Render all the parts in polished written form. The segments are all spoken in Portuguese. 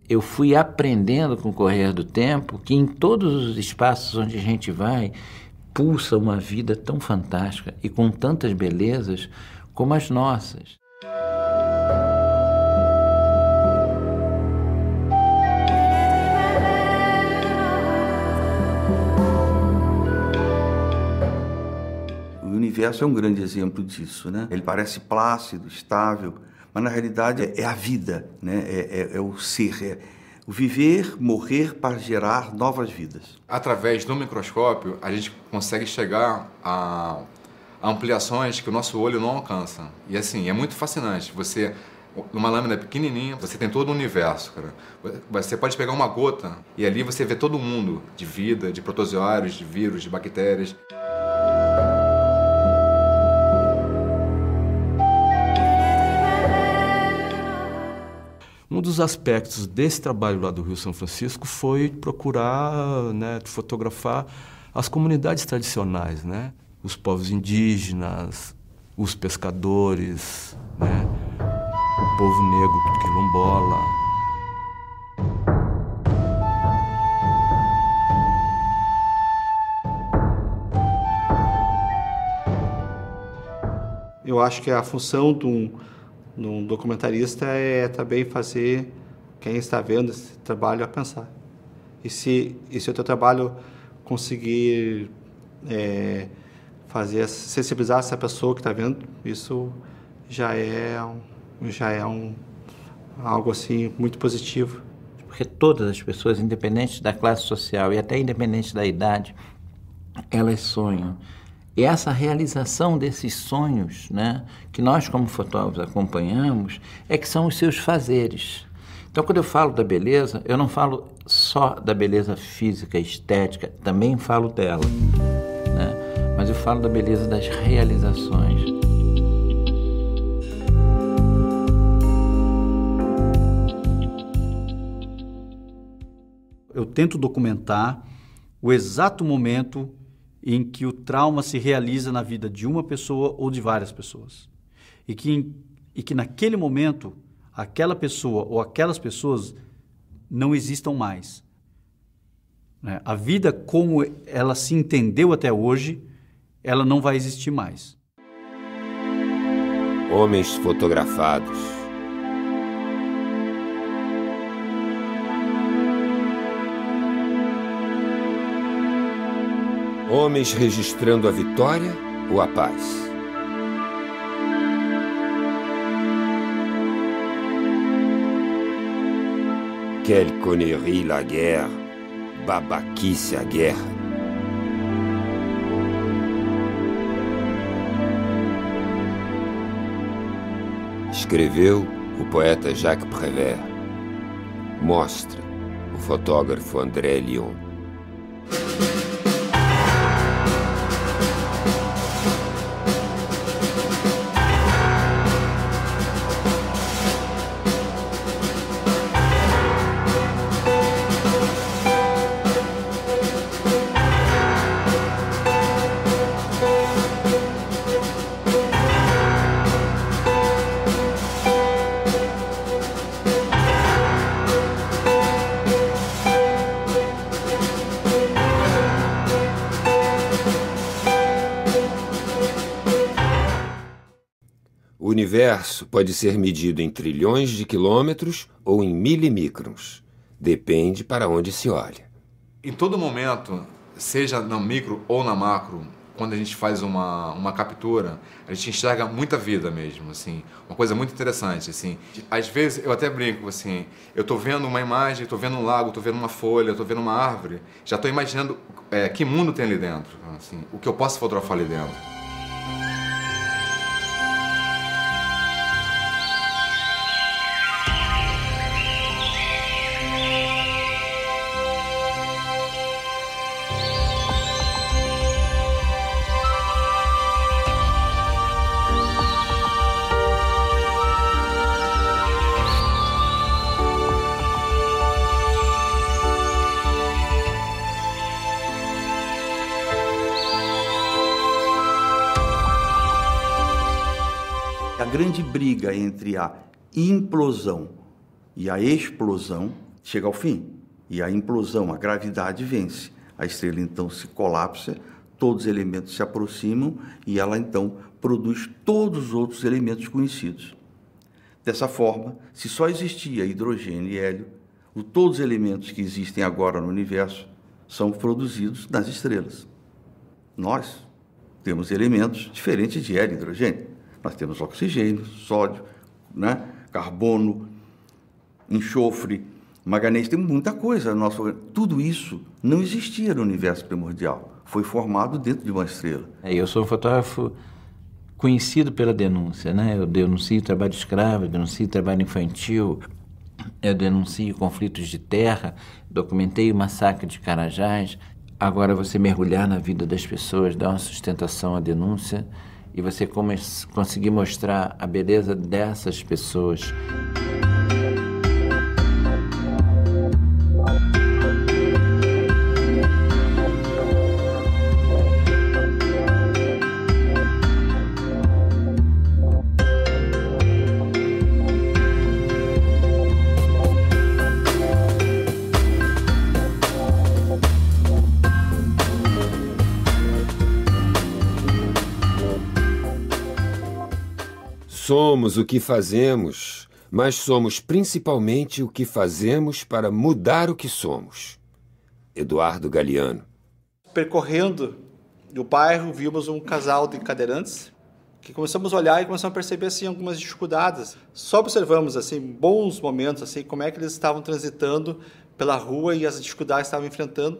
Eu fui aprendendo com o correr do tempo que em todos os espaços onde a gente vai, pulsa uma vida tão fantástica e com tantas belezas como as nossas. O universo é um grande exemplo disso, né? Ele parece plácido, estável, mas na realidade é a vida, né? É o ser, o viver, morrer para gerar novas vidas. Através do microscópio, a gente consegue chegar a ampliações que o nosso olho não alcança. E assim, é muito fascinante. Você, numa lâmina pequenininha, você tem todo o universo, cara. Você pode pegar uma gota e ali você vê todo mundo de vida, de protozoários, de vírus, de bactérias. Um dos aspectos desse trabalho lá do Rio São Francisco foi procurar, né, fotografar as comunidades tradicionais, né? Os povos indígenas, os pescadores, né? O povo negro quilombola. Eu acho que a função de um documentarista é também fazer quem está vendo esse trabalho a pensar. E se o teu trabalho conseguir sensibilizar essa pessoa que está vendo, isso já é algo assim muito positivo. Porque todas as pessoas, independente da classe social e até independente da idade, elas sonham. E essa realização desses sonhos, né, que nós como fotógrafos acompanhamos, é que são os seus fazeres. Então, quando eu falo da beleza, eu não falo só da beleza física, estética, também falo dela, né? Mas eu falo da beleza das realizações. Eu tento documentar o exato momento em que o trauma se realiza na vida de uma pessoa ou de várias pessoas. E que naquele momento, aquela pessoa ou aquelas pessoas não existam mais. Né? A vida como ela se entendeu até hoje, ela não vai existir mais. Homens fotografados. Homens registrando a vitória ou a paz? Quelle connerie la guerre, babaquice a guerra. Escreveu o poeta Jacques Prévert. Mostra o fotógrafo André Lyon. O universo pode ser medido em trilhões de quilômetros ou em milimicrons. Depende para onde se olha. Em todo momento, seja na micro ou na macro, quando a gente faz uma captura, a gente enxerga muita vida mesmo, assim, uma coisa muito interessante, assim. Às vezes eu até brinco, assim, eu estou vendo uma imagem, estou vendo um lago, estou vendo uma folha, estou vendo uma árvore, já estou imaginando que mundo tem ali dentro, assim, o que eu posso fotografar ali dentro. A grande briga entre a implosão e a explosão chega ao fim. E a implosão, a gravidade vence. A estrela então se colapsa, todos os elementos se aproximam e ela então produz todos os outros elementos conhecidos. Dessa forma, se só existia hidrogênio e hélio, todos os elementos que existem agora no universo são produzidos nas estrelas. Nós temos elementos diferentes de hélio e hidrogênio. Nós temos oxigênio, sódio, né? Carbono, enxofre, manganês, tem muita coisa. Tudo isso não existia no universo primordial. Foi formado dentro de uma estrela. Eu sou um fotógrafo conhecido pela denúncia, né? Eu denuncio trabalho escravo, eu denuncio trabalho infantil, eu denuncio conflitos de terra, documentei o massacre de Carajás. Agora você mergulhar na vida das pessoas, dar uma sustentação à denúncia e você conseguir mostrar a beleza dessas pessoas. Somos o que fazemos, mas somos principalmente o que fazemos para mudar o que somos. Eduardo Galeano. Percorrendo o bairro, vimos um casal de cadeirantes que começamos a olhar e começamos a perceber assim, algumas dificuldades. Só observamos assim, bons momentos, assim, como é que eles estavam transitando pela rua e as dificuldades que estavam enfrentando.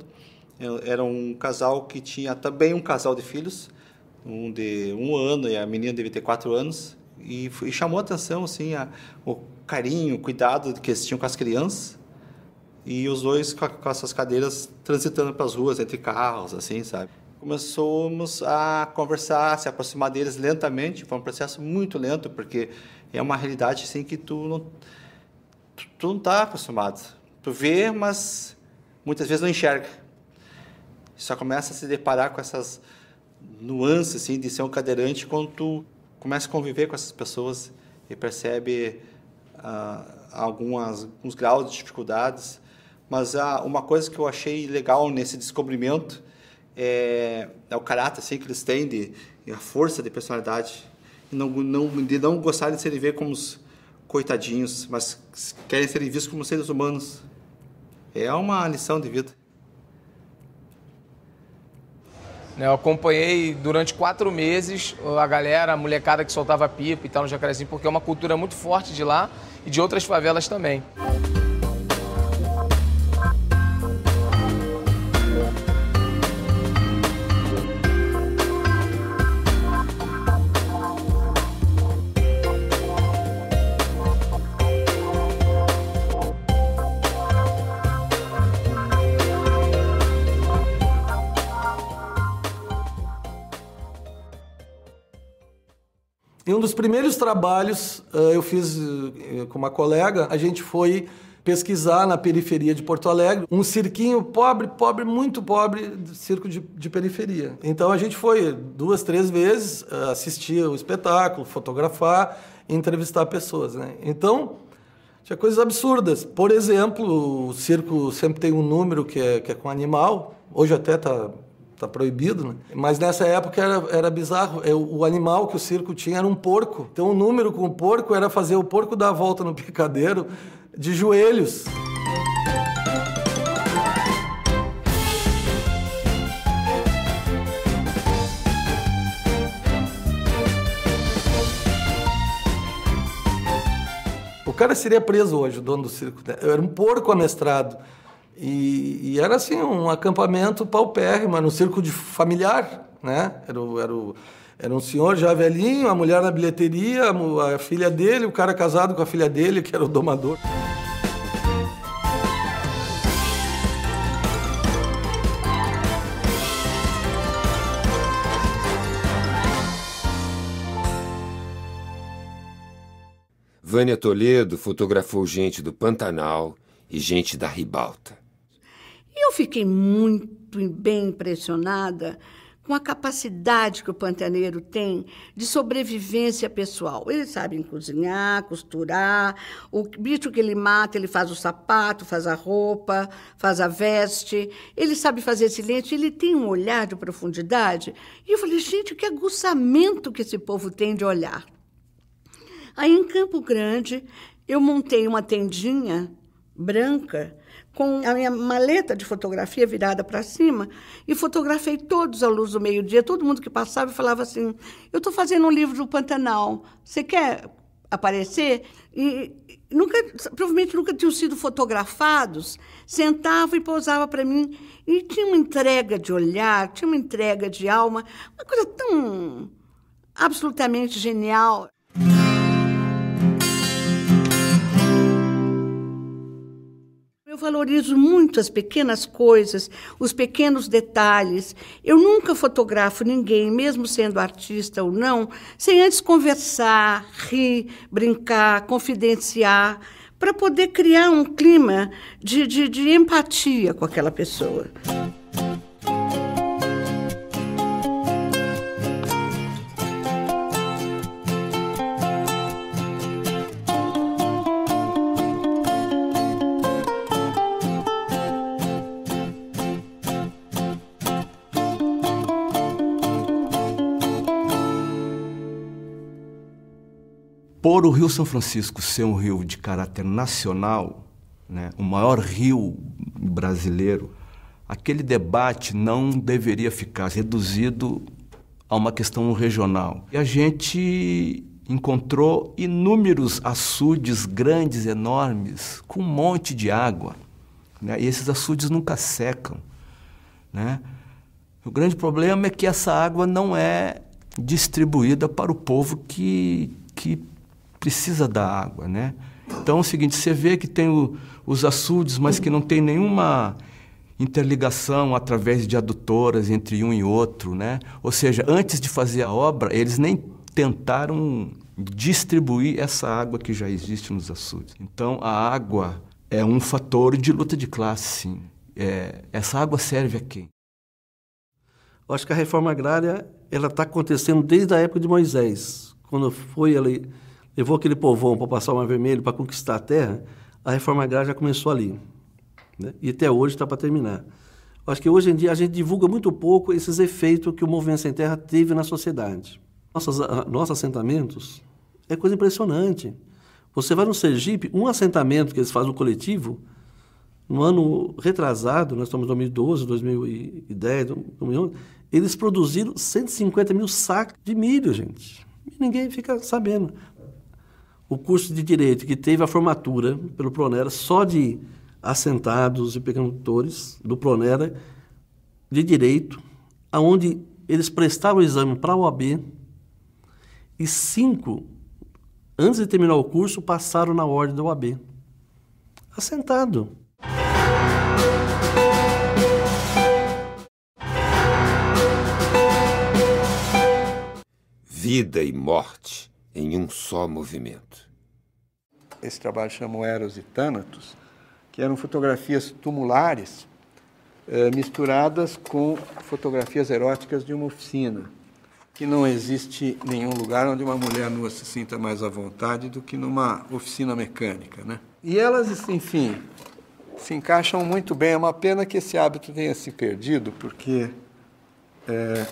Era um casal que tinha também um casal de filhos, um de 1 ano e a menina devia ter 4 anos. E chamou a atenção assim, o carinho, o cuidado que eles tinham com as crianças. E os dois com essas cadeiras transitando pelas ruas, entre carros, assim, sabe? Começamos a conversar, se aproximar deles lentamente. Foi um processo muito lento, porque é uma realidade assim, que tu não está acostumado. Tu vê, mas muitas vezes não enxerga. Só começa a se deparar com essas nuances assim, de ser um cadeirante quando tu começa a conviver com essas pessoas e percebe alguns graus de dificuldades. Mas uma coisa que eu achei legal nesse descobrimento é o caráter assim, que eles têm, a força de personalidade. E de não gostarem de serem vistos como os coitadinhos, mas querem ser vistos como seres humanos. É uma lição de vida. Eu acompanhei durante 4 meses a galera, a molecada que soltava pipa e tal no Jacarezinho, porque é uma cultura muito forte de lá e de outras favelas também. E um dos primeiros trabalhos eu fiz com uma colega, a gente foi pesquisar na periferia de Porto Alegre, um cirquinho pobre, muito pobre, circo de periferia. Então a gente foi 2, 3 vezes assistir o espetáculo, fotografar e entrevistar pessoas, né? Então tinha coisas absurdas. Por exemplo, o circo sempre tem um número que é com animal, hoje até está proibido, né? Mas nessa época era bizarro. O animal que o circo tinha era um porco. Então o número com o porco era fazer o porco dar a volta no picadeiro de joelhos. O cara seria preso hoje, o dono do circo. Era um porco amestrado. E era assim, um acampamento paupérrimo, era um circo familiar, né? Era um senhor já velhinho, a mulher na bilheteria, a filha dele, o cara casado com a filha dele, que era o domador. Vânia Toledo fotografou gente do Pantanal e gente da Ribalta. Eu fiquei muito bem impressionada com a capacidade que o pantaneiro tem de sobrevivência pessoal. Eles sabem cozinhar, costurar, o bicho que ele mata, ele faz o sapato, faz a roupa, faz a veste, ele sabe fazer silêncio, ele tem um olhar de profundidade. E eu falei, gente, que aguçamento que esse povo tem de olhar. Aí, em Campo Grande, eu montei uma tendinha branca com a minha maleta de fotografia virada para cima e fotografei todos à luz do meio-dia. Todo mundo que passava falava assim, eu estou fazendo um livro do Pantanal, você quer aparecer? E provavelmente nunca tinham sido fotografados, sentavam e pousavam para mim. E tinha uma entrega de olhar, tinha uma entrega de alma, uma coisa tão absolutamente genial. Eu valorizo muito as pequenas coisas, os pequenos detalhes. Eu nunca fotografo ninguém, mesmo sendo artista ou não, sem antes conversar, rir, brincar, confidenciar, para poder criar um clima de empatia com aquela pessoa. Por o Rio São Francisco ser um rio de caráter nacional, né, o maior rio brasileiro, aquele debate não deveria ficar reduzido a uma questão regional. E a gente encontrou inúmeros açudes grandes, enormes, com um monte de água, né, e esses açudes nunca secam, né? O grande problema é que essa água não é distribuída para o povo que precisa da água, né? Então é o seguinte, você vê que tem os açudes, mas que não tem nenhuma interligação através de adutoras entre um e outro, né? Ou seja, antes de fazer a obra, eles nem tentaram distribuir essa água que já existe nos açudes. Então a água é um fator de luta de classe, sim. Essa água serve a quem? Eu acho que a reforma agrária ela está acontecendo desde a época de Moisés, quando foi ali levou aquele povão para passar o Mar Vermelho, para conquistar a terra, a reforma agrária já começou ali, né? E até hoje está para terminar. Eu acho que hoje em dia a gente divulga muito pouco esses efeitos que o Movimento Sem Terra teve na sociedade. Nossos assentamentos é coisa impressionante. Você vai no Sergipe, um assentamento que eles fazem no coletivo, no ano retrasado, nós estamos em 2012, 2010, 2011, eles produziram 150 mil sacos de milho, gente. E ninguém fica sabendo. O curso de Direito, que teve a formatura pelo Pronera, só de assentados e pequenicultores do Pronera, de Direito, onde eles prestavam o exame para a OAB, e 5, antes de terminar o curso, passaram na ordem da OAB. Assentado. Vida e morte em um só movimento. Esse trabalho chama Eros e Thanatos, que eram fotografias tumulares misturadas com fotografias eróticas de uma oficina, que não existe nenhum lugar onde uma mulher nua se sinta mais à vontade do que numa oficina mecânica, né? E elas, enfim, se encaixam muito bem. É uma pena que esse hábito tenha se perdido, porque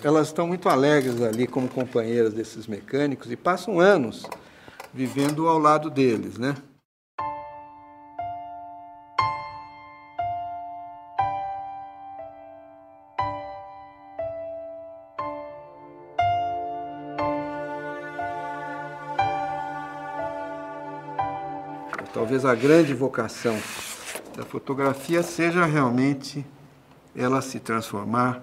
elas estão muito alegres ali como companheiras desses mecânicos e passam anos vivendo ao lado deles, né? Talvez a grande vocação da fotografia seja realmente ela se transformar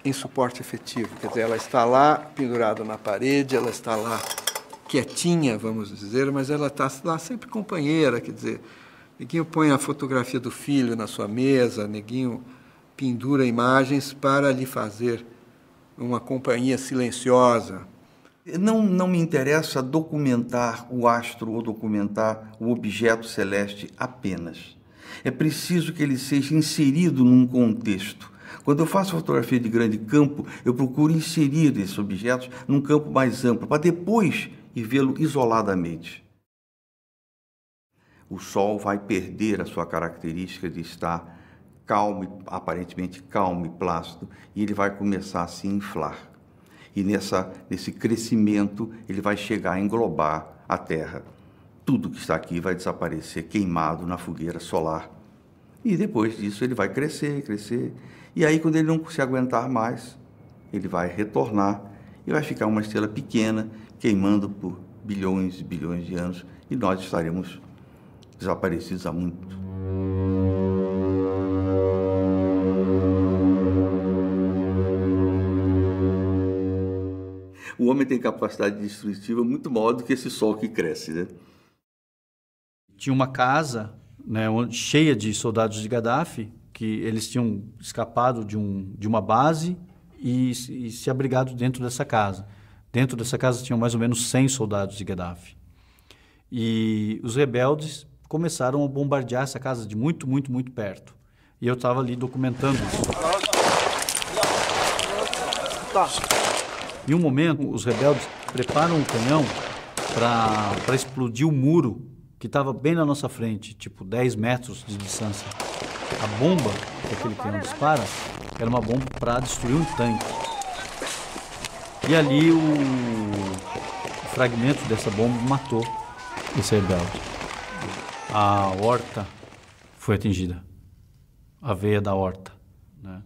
em suporte efetivo. Quer dizer, ela está lá pendurada na parede, ela está lá quietinha, vamos dizer, mas ela está lá sempre companheira. Quer dizer, Neguinho põe a fotografia do filho na sua mesa, Neguinho pendura imagens para lhe fazer uma companhia silenciosa. Não me interessa documentar o astro ou documentar o objeto celeste apenas. É preciso que ele seja inserido num contexto. Quando eu faço fotografia de grande campo, eu procuro inserir esses objetos num campo mais amplo, para depois ir vê-lo isoladamente. O Sol vai perder a sua característica de estar calmo, aparentemente calmo e plácido, e ele vai começar a se inflar. E nesse crescimento, ele vai chegar a englobar a Terra. Tudo que está aqui vai desaparecer queimado na fogueira solar. E depois disso ele vai crescer, crescer. E aí, quando ele não se aguentar mais, ele vai retornar e vai ficar uma estrela pequena, queimando por bilhões e bilhões de anos, e nós estaremos desaparecidos há muito. O homem tem capacidade destrutiva muito maior do que esse Sol que cresce, né? Tinha uma casa, né, cheia de soldados de Gaddafi, que eles tinham escapado de uma base e se abrigado dentro dessa casa. Dentro dessa casa tinham mais ou menos 100 soldados de Gaddafi. E os rebeldes começaram a bombardear essa casa de muito, muito, muito perto. E eu estava ali documentando isso. Em um momento, os rebeldes preparam um canhão para explodir o muro que estava bem na nossa frente, tipo 10 metros de distância. A bomba que aquele canhão dispara era uma bomba para destruir um tanque. E ali o fragmento dessa bomba matou esse rebelde. A horta foi atingida, a veia da horta, né?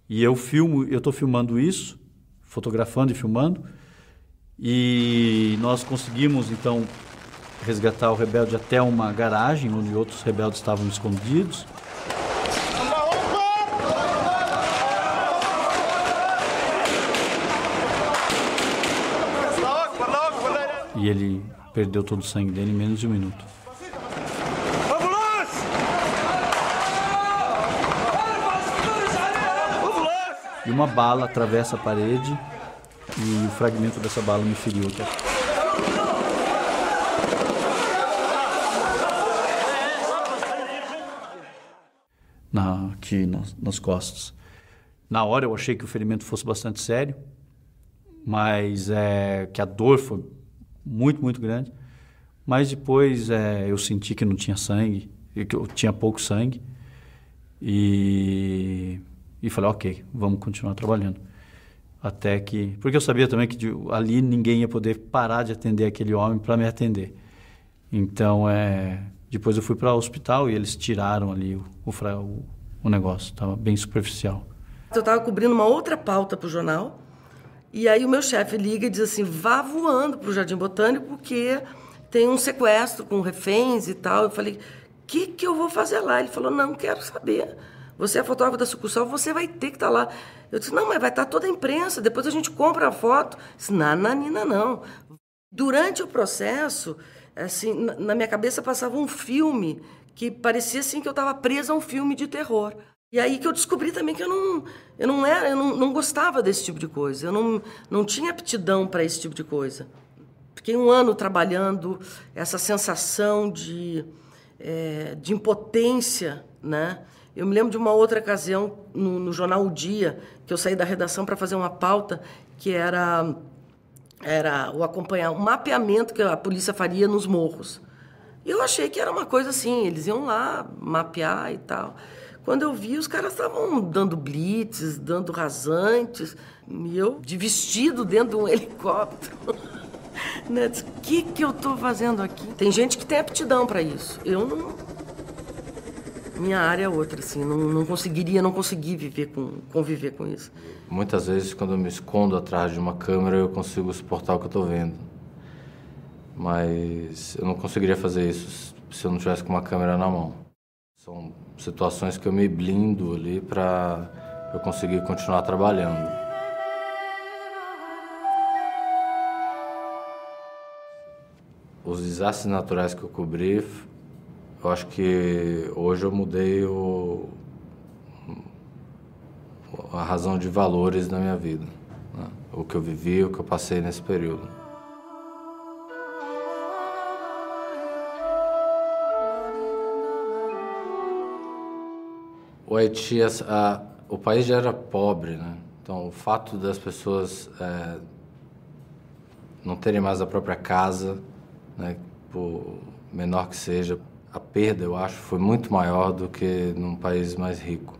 E eu estou filmando isso, fotografando e filmando, e nós conseguimos então resgatar o rebelde até uma garagem onde outros rebeldes estavam escondidos. E ele perdeu todo o sangue dele em menos de um minuto. E uma bala atravessa a parede e o fragmento dessa bala me feriu aqui. Aqui nas costas. Na hora eu achei que o ferimento fosse bastante sério, mas que a dor foi muito, muito grande. Mas depois eu senti que não tinha sangue, que eu tinha pouco sangue. E falei, ok, vamos continuar trabalhando. Até que... Porque eu sabia também que ali ninguém ia poder parar de atender aquele homem para me atender. Então, depois eu fui para o hospital e eles tiraram ali o negócio. Estava bem superficial. Eu estava cobrindo uma outra pauta para o jornal. E aí o meu chefe liga e diz assim, vá voando para o Jardim Botânico porque tem um sequestro com reféns e tal. Eu falei, o que eu vou fazer lá? Ele falou, não quero saber. Você é fotógrafo da sucursal, você vai ter que estar lá. Eu disse, não, mas vai estar toda a imprensa, depois a gente compra a foto. Eu disse, nananina, não. Durante o processo, assim, na minha cabeça passava um filme que parecia assim que eu estava presa a um filme de terror. E aí que eu descobri também que eu não gostava desse tipo de coisa. Eu não tinha aptidão para esse tipo de coisa. Fiquei um ano trabalhando essa sensação de impotência, né? Eu me lembro de uma outra ocasião no jornal O Dia, que eu saí da redação para fazer uma pauta que era um mapeamento que a polícia faria nos morros. E eu achei que era uma coisa assim, eles iam lá mapear e tal. Quando eu vi, os caras estavam dando blitz, dando rasantes, e eu de vestido dentro de um helicóptero. Né? O que eu estou fazendo aqui? Tem gente que tem aptidão para isso. Eu não... Minha área é outra, assim, não consegui conviver com isso. Muitas vezes, quando eu me escondo atrás de uma câmera, eu consigo suportar o que eu estou vendo. Mas eu não conseguiria fazer isso se eu não tivesse com uma câmera na mão. São situações que eu me blindo ali para eu conseguir continuar trabalhando. Os desastres naturais que eu cobri, eu acho que hoje eu mudei a razão de valores da minha vida, né? O que eu vivi, o que eu passei nesse período. O Haiti, o país já era pobre, né? Então, o fato das pessoas não terem mais a própria casa, né, por menor que seja, a perda, eu acho, foi muito maior do que num país mais rico.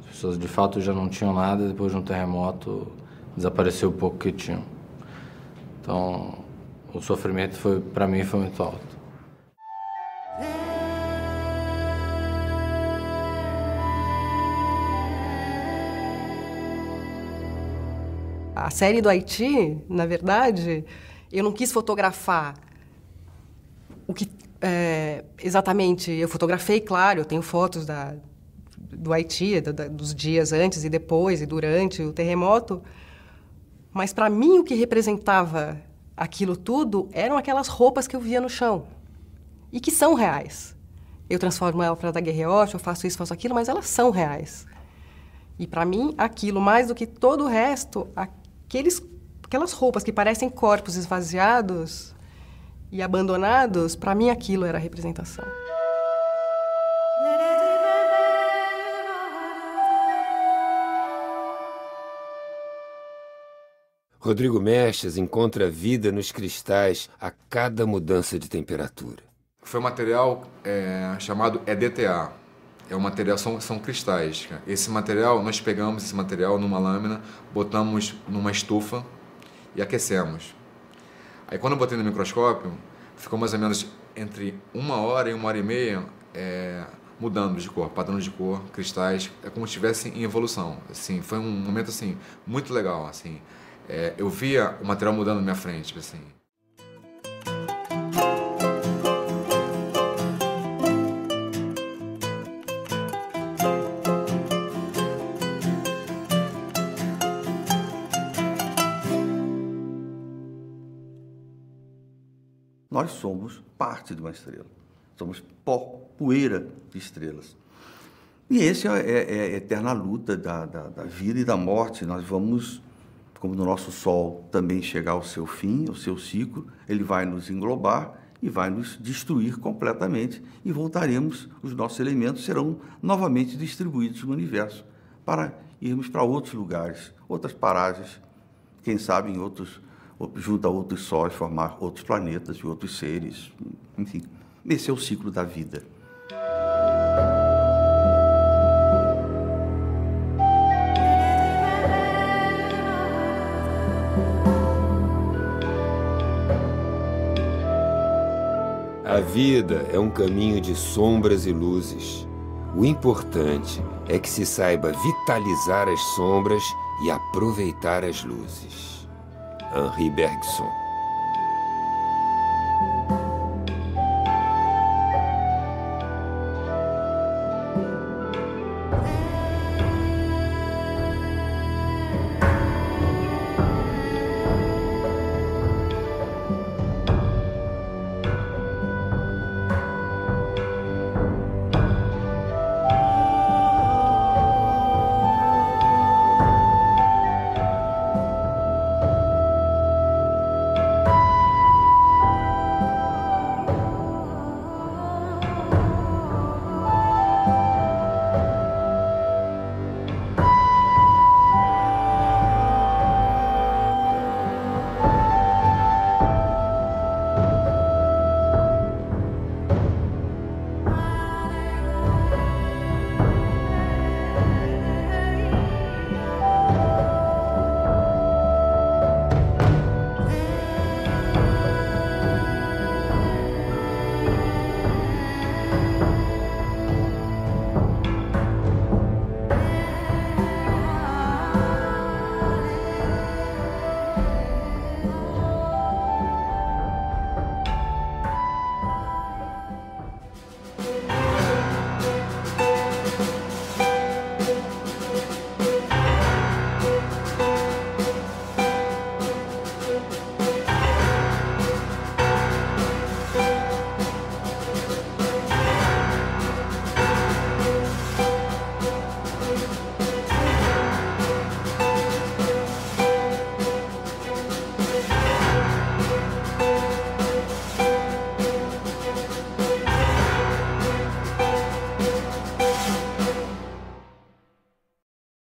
As pessoas, de fato, já não tinham nada, depois de um terremoto, desapareceu o pouco que tinham. Então, o sofrimento, para mim, foi muito alto. A série do Haiti, na verdade, eu não quis fotografar o que exatamente. Eu fotografei, claro, eu tenho fotos do Haiti, dos dias antes e depois e durante o terremoto, mas para mim o que representava aquilo tudo eram aquelas roupas que eu via no chão e que são reais. Eu transformo ela para dar guerreote, eu faço isso, faço aquilo, mas elas são reais. E para mim, aquilo, mais do que todo o resto, aquelas roupas que parecem corpos esvaziados e abandonados, para mim aquilo era a representação. Rodrigo Mestres encontra vida nos cristais a cada mudança de temperatura. Foi um material chamado EDTA. É um material, são cristais. Esse material, nós pegamos esse material numa lâmina, botamos numa estufa e aquecemos. Aí quando eu botei no microscópio, ficou mais ou menos entre 1 hora e 1h30 mudando de cor, padrão de cor, cristais, é como se estivesse em evolução. Assim, foi um momento assim, muito legal. Assim. Eu via o material mudando na minha frente. Assim. Nós somos parte de uma estrela. Somos pó, poeira de estrelas. E essa é a eterna luta da vida e da morte. Nós vamos, como no nosso Sol, também chegar ao seu fim, ao seu ciclo. Ele vai nos englobar e vai nos destruir completamente. E voltaremos, os nossos elementos serão novamente distribuídos no universo para irmos para outros lugares, outras paragens, quem sabe em outros, junto a outros sóis, formar outros planetas e outros seres, enfim. Esse é o ciclo da vida. A vida é um caminho de sombras e luzes. O importante é que se saiba vitalizar as sombras e aproveitar as luzes. Henri Bergson.